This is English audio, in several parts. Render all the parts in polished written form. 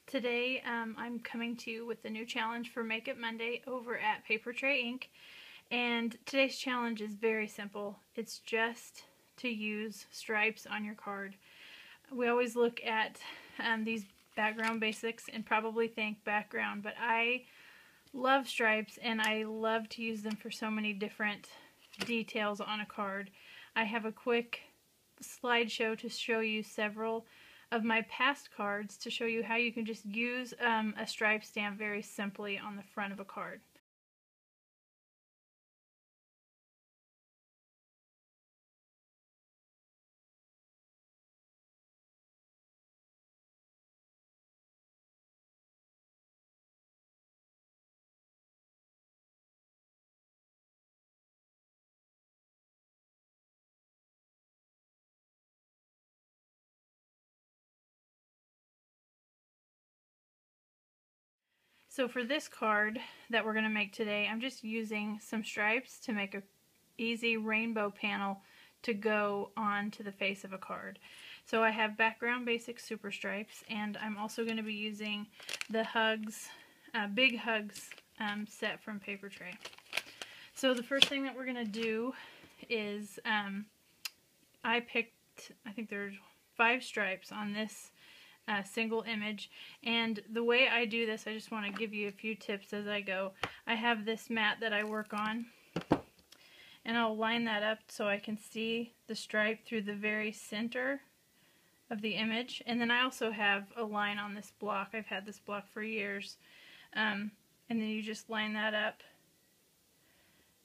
Today I'm coming to you with a new challenge for Make It Monday over at Paper Tray Ink. And today's challenge is very simple. It's just to use stripes on your card. We always look at these background basics and probably think background, but I love stripes and I love to use them for so many different details on a card. I have a quick slideshow to show you several of my past cards to show you how you can just use a stripe stamp very simply on the front of a card. So for this card that we're going to make today, I'm just using some stripes to make an easy rainbow panel to go onto the face of a card. So I have background basic super stripes, and I'm also going to be using the Hugs, Big Hugs set from Paper Tray. So the first thing that we're going to do is I picked, I think there's 5 stripes on this single image, and the way I do this, I just want to give you a few tips as I go. I have this mat that I work on, and I'll line that up so I can see the stripe through the very center of the image. And then I also have a line on this block. I've had this block for years, and then you just line that up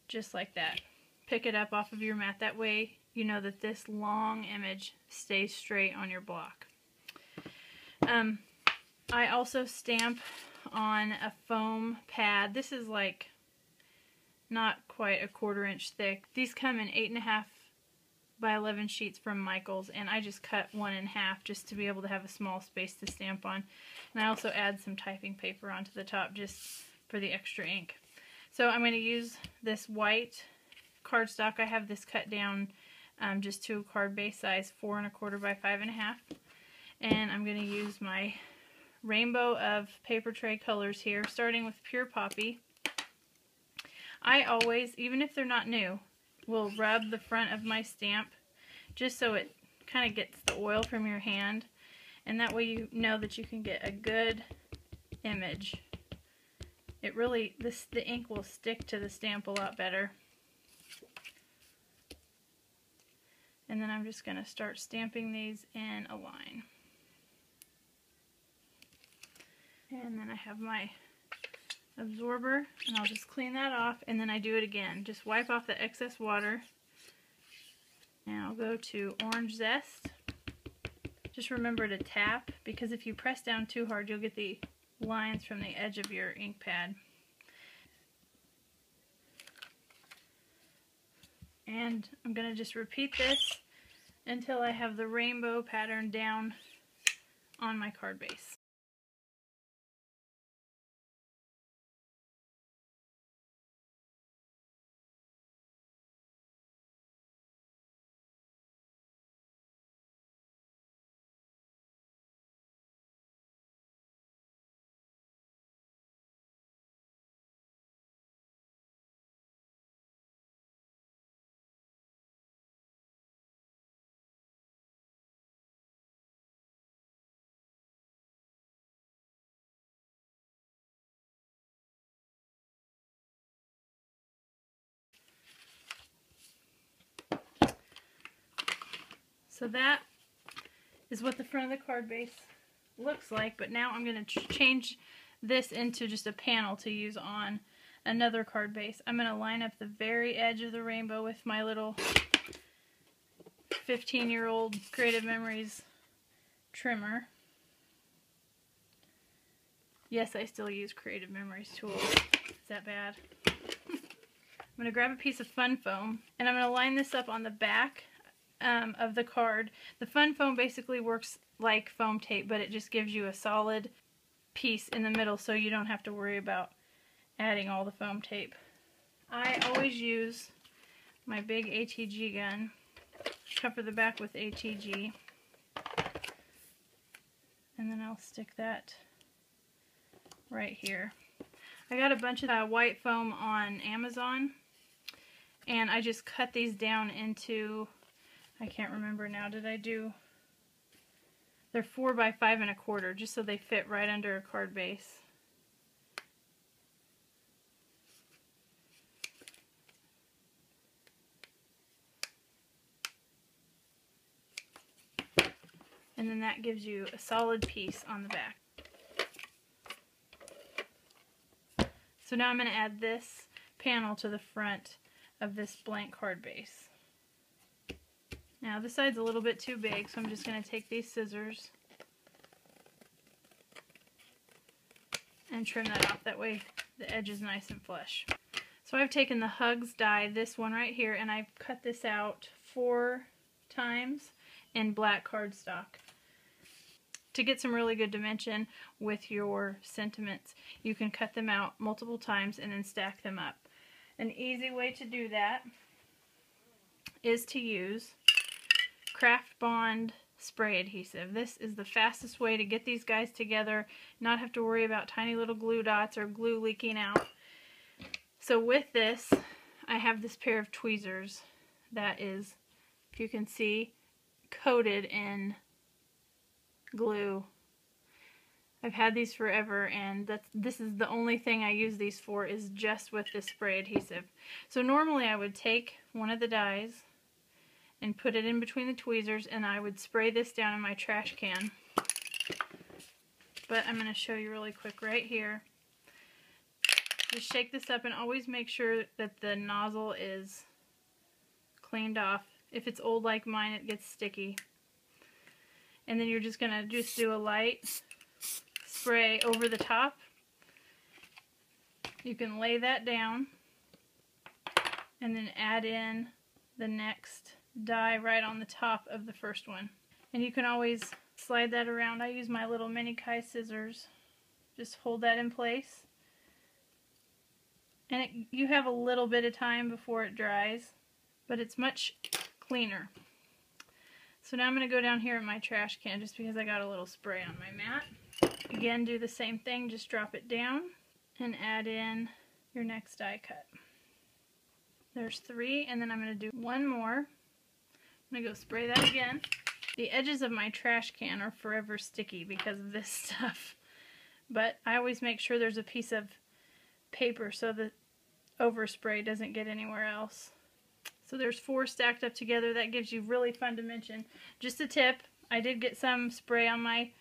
just like that. Pick it up off of your mat. That way you know that this long image stays straight on your block. I also stamp on a foam pad. This is like not quite a 1/4 inch thick. These come in 8.5 by 11 sheets from Michaels, and I just cut one in half just to be able to have a small space to stamp on. And I also add some typing paper onto the top just for the extra ink. So I'm going to use this white cardstock. I have this cut down just to a card base size, 4 1/4 by 5.5. And I'm going to use my rainbow of Paper Tray colors here, starting with Pure Poppy. I always, even if they're not new, will rub the front of my stamp just so it kind of gets the oil from your hand, and that way you know that you can get a good image. It really, the ink will stick to the stamp a lot better. And then I'm just going to start stamping these in a line. And then I have my absorber, and I'll just clean that off, and then I do it again. Just wipe off the excess water. And I'll go to Orange Zest. Just remember to tap, because if you press down too hard, you'll get the lines from the edge of your ink pad. And I'm going to just repeat this until I have the rainbow pattern down on my card base. So that is what the front of the card base looks like, but now I'm going to change this into just a panel to use on another card base. I'm going to line up the very edge of the rainbow with my little 15-year-old Creative Memories trimmer. Yes, I still use Creative Memories tools. Is that bad? I'm going to grab a piece of fun foam, and I'm going to line this up on the back of the card. The fun foam basically works like foam tape, but it just gives you a solid piece in the middle so you don't have to worry about adding all the foam tape. I always use my big ATG gun, cover the back with ATG, and then I'll stick that right here. I got a bunch of white foam on Amazon, and I just cut these down into, I can't remember now, they're 4 by 5 1/4, just so they fit right under a card base. And then that gives you a solid piece on the back. So now I'm going to add this panel to the front of this blank card base. Now this side's a little bit too big, so I'm just going to take these scissors and trim that off. That way the edge is nice and flush. So I've taken the Hugs die, this one right here, and I've cut this out 4 times in black cardstock. To get some really good dimension with your sentiments, you can cut them out multiple times and then stack them up. An easy way to do that is to use Craft Bond spray adhesive. This is the fastest way to get these guys together, not have to worry about tiny little glue dots or glue leaking out. So with this, I have this pair of tweezers that is, if you can see, coated in glue. I've had these forever, and this is the only thing I use these for, is just with this spray adhesive. So normally I would take one of the dies and put it in between the tweezers, and I would spray this down in my trash can. But I'm going to show you really quick right here. Just shake this up and always make sure that the nozzle is cleaned off. If it's old like mine, it gets sticky. And then you're just going to do a light spray over the top. You can lay that down and then add in the next die right on the top of the first one. And you can always slide that around. I use my little mini Kai scissors. Just hold that in place. And you have a little bit of time before it dries, but it's much cleaner. So now I'm going to go down here in my trash can just because I got a little spray on my mat. Again, do the same thing, just drop it down and add in your next die cut. There's 3, and then I'm going to do one more. I'm going to go spray that again. The edges of my trash can are forever sticky because of this stuff, but I always make sure there's a piece of paper so the overspray doesn't get anywhere else. So there's 4 stacked up together. That gives you really fun dimension. Just a tip, I did get some spray on my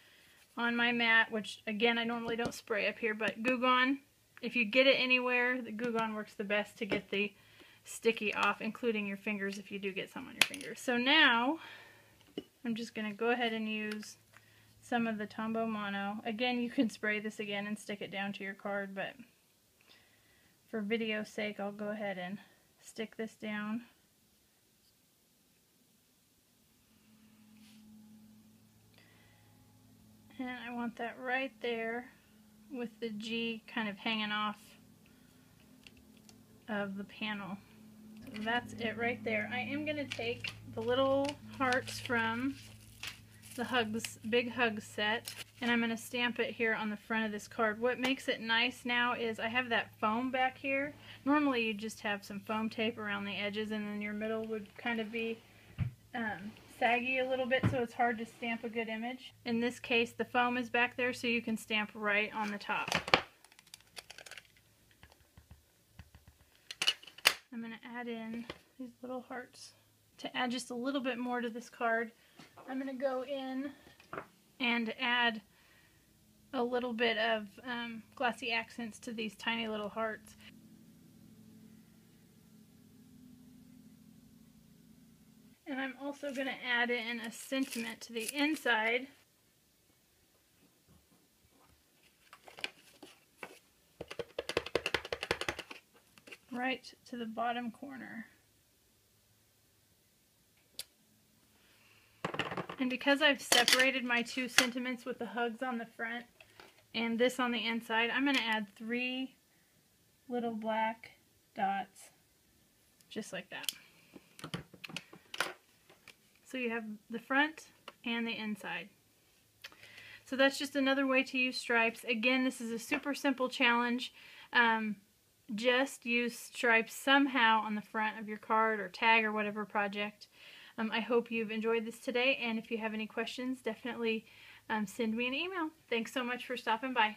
mat, which again I normally don't spray up here, but Goo Gone, if you get it anywhere, the Goo Gone works the best to get the sticky off, including your fingers if you do get some on your fingers. So now I'm just going to go ahead and use some of the Tombow Mono. Again, you can spray this again and stick it down to your card, but for video's sake, I'll go ahead and stick this down. And I want that right there with the G kind of hanging off of the panel. So that's it right there. I am going to take the little hearts from the Hugs, Big Hugs set, and I'm going to stamp it here on the front of this card. What makes it nice now is I have that foam back here. Normally you just have some foam tape around the edges, and then your middle would kind of be saggy a little bit, so it's hard to stamp a good image. In this case, the foam is back there, so you can stamp right on the top. I'm going to add in these little hearts. To add just a little bit more to this card, I'm going to go in and add a little bit of glossy accents to these tiny little hearts. And I'm also going to add in a sentiment to the inside. Right to the bottom corner. And because I've separated my 2 sentiments with the Hugs on the front and this on the inside, I'm going to add 3 little black dots, just like that. So you have the front and the inside. So that's just another way to use stripes. Again, this is a super simple challenge. Just use stripes somehow on the front of your card or tag or whatever project. I hope you've enjoyed this today, and if you have any questions, definitely send me an email. Thanks so much for stopping by.